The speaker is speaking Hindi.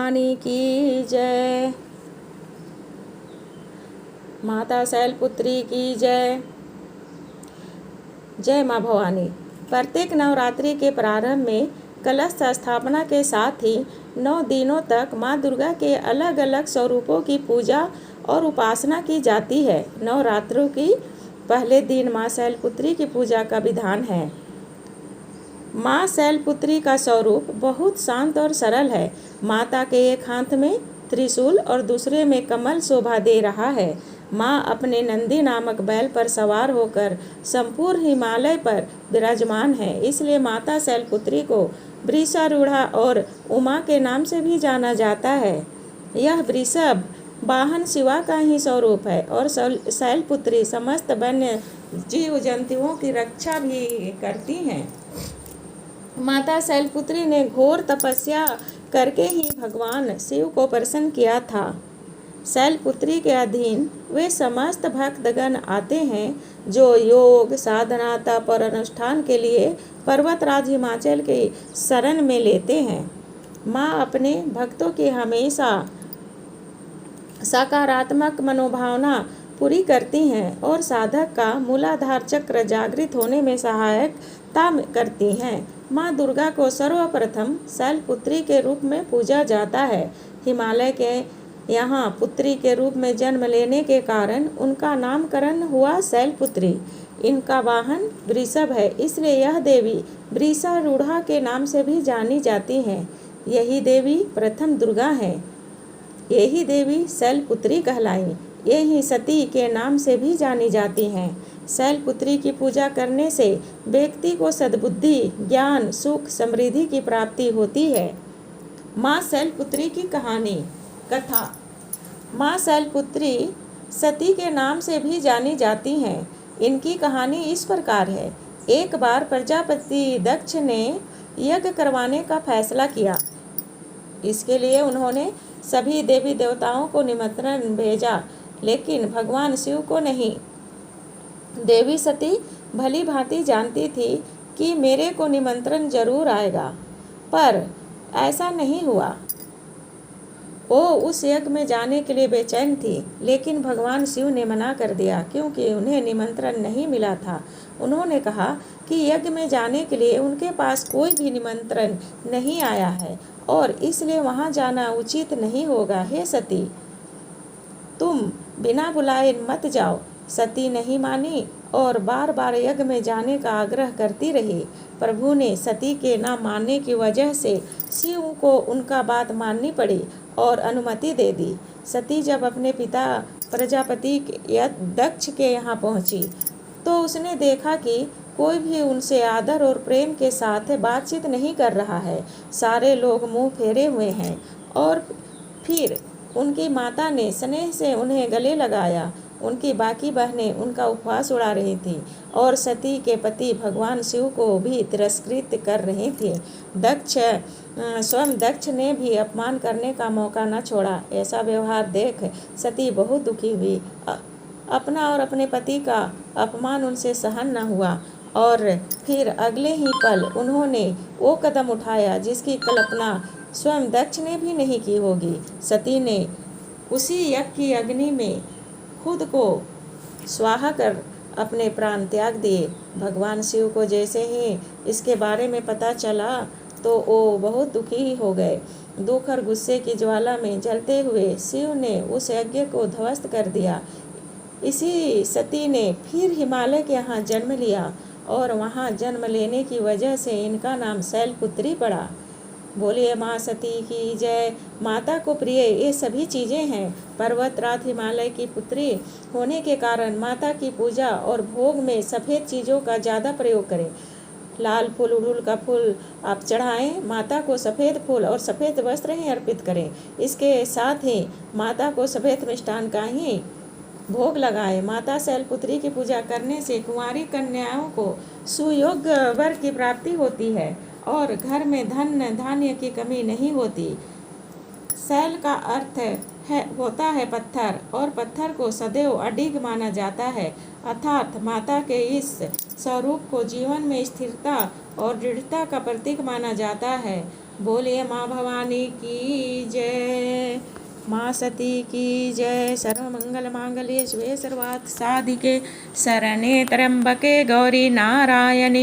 भवानी की जय। माता शैलपुत्री की जय। जय माँ भवानी। प्रत्येक नवरात्रि के प्रारंभ में कलश स्थापना के साथ ही 9 दिनों तक माँ दुर्गा के अलग अलग स्वरूपों की पूजा और उपासना की जाती है। नवरात्रों की पहले दिन माँ शैलपुत्री की पूजा का विधान है। माँ शैलपुत्री का स्वरूप बहुत शांत और सरल है। माता के एक हाथ में त्रिशूल और दूसरे में कमल शोभा दे रहा है। माँ अपने नंदी नामक बैल पर सवार होकर संपूर्ण हिमालय पर विराजमान है। इसलिए माता शैलपुत्री को वृषारूढ़ा और उमा के नाम से भी जाना जाता है। यह वृषभ वाहन शिवा का ही स्वरूप है और शैलपुत्री समस्त वन्य जीव जंतुओं की रक्षा भी करती हैं। माता शैलपुत्री ने घोर तपस्या करके ही भगवान शिव को प्रसन्न किया था। शैलपुत्री के अधीन वे समस्त भक्तगण आते हैं जो योग साधना तप और अनुष्ठान के लिए पर्वतराज हिमाचल के शरण में लेते हैं। माँ अपने भक्तों की हमेशा सकारात्मक मनोभावना पूरी करती हैं और साधक का मूलाधार चक्र जागृत होने में सहायता करती हैं। माँ दुर्गा को सर्वप्रथम शैलपुत्री के रूप में पूजा जाता है। हिमालय के यहाँ पुत्री के रूप में जन्म लेने के कारण उनका नामकरण हुआ शैलपुत्री। इनका वाहन वृषभ है, इसलिए यह देवी वृषारूढ़ा के नाम से भी जानी जाती हैं। यही देवी प्रथम दुर्गा है। यही देवी शैलपुत्री कहलाई। यही सती के नाम से भी जानी जाती हैं। शैलपुत्री की पूजा करने से व्यक्ति को सद्बुद्धि, ज्ञान, सुख, समृद्धि की प्राप्ति होती है। माँ शैलपुत्री की कहानी कथा। माँ शैलपुत्री सती के नाम से भी जानी जाती हैं। इनकी कहानी इस प्रकार है। एक बार प्रजापति दक्ष ने यज्ञ करवाने का फैसला किया। इसके लिए उन्होंने सभी देवी देवताओं को निमंत्रण भेजा, लेकिन भगवान शिव को नहीं। देवी सती भली भांति जानती थी कि मेरे को निमंत्रण जरूर आएगा, पर ऐसा नहीं हुआ। वो उस यज्ञ में जाने के लिए बेचैन थी, लेकिन भगवान शिव ने मना कर दिया क्योंकि उन्हें निमंत्रण नहीं मिला था। उन्होंने कहा कि यज्ञ में जाने के लिए उनके पास कोई भी निमंत्रण नहीं आया है और इसलिए वहां जाना उचित नहीं होगा। हे सती, तुम बिना बुलाए मत जाओ। सती नहीं मानी और बार बार यज्ञ में जाने का आग्रह करती रही। प्रभु ने सती के न मानने की वजह से शिव को उनका बात माननी पड़ी और अनुमति दे दी। सती जब अपने पिता प्रजापति दक्ष के यहाँ पहुँची तो उसने देखा कि कोई भी उनसे आदर और प्रेम के साथ बातचीत नहीं कर रहा है। सारे लोग मुंह फेरे हुए हैं और फिर उनकी माता ने स्नेह से उन्हें गले लगाया। उनकी बाकी बहनें उनका उपवास उड़ा रही थीं और सती के पति भगवान शिव को भी तिरस्कृत कर रही थी। स्वयं दक्ष ने भी अपमान करने का मौका न छोड़ा। ऐसा व्यवहार देख सती बहुत दुखी हुई। अपना और अपने पति का अपमान उनसे सहन न हुआ और फिर अगले ही पल उन्होंने वो कदम उठाया जिसकी कल्पना स्वयं दक्ष ने भी नहीं की होगी। सती ने उसी यज्ञ की अग्नि में खुद को स्वाहा कर अपने प्राण त्याग दिए। भगवान शिव को जैसे ही इसके बारे में पता चला तो वो बहुत दुखी हो गए। दुख और गुस्से की ज्वाला में जलते हुए शिव ने उस यज्ञ को ध्वस्त कर दिया। इसी सती ने फिर हिमालय के यहाँ जन्म लिया और वहाँ जन्म लेने की वजह से इनका नाम शैलपुत्री पड़ा। बोलिए माँ सती की जय। माता को प्रिय ये सभी चीज़ें हैं। पर्वतराज हिमालय की पुत्री होने के कारण माता की पूजा और भोग में सफ़ेद चीज़ों का ज़्यादा प्रयोग करें। लाल फूल, उड़हुल का फूल आप चढ़ाएं। माता को सफ़ेद फूल और सफ़ेद वस्त्र ही अर्पित करें। इसके साथ ही माता को सफ़ेद मिष्ठान का ही भोग लगाए। माता शैलपुत्री की पूजा करने से कुंवारी कन्याओं को सुयोग्य वर की प्राप्ति होती है और घर में धन धान्य की कमी नहीं होती। शैल का अर्थ होता है पत्थर और पत्थर को सदैव अडिग माना जाता है, अर्थात माता के इस स्वरूप को जीवन में स्थिरता और दृढ़ता का प्रतीक माना जाता है। बोलिए माँ भवानी की जय। माँ सती की जय। सर्वमंगल मांगल्ये शिवे सर्वार्थ साधिके शरण्ये त्र्यंबके गौरी नारायणी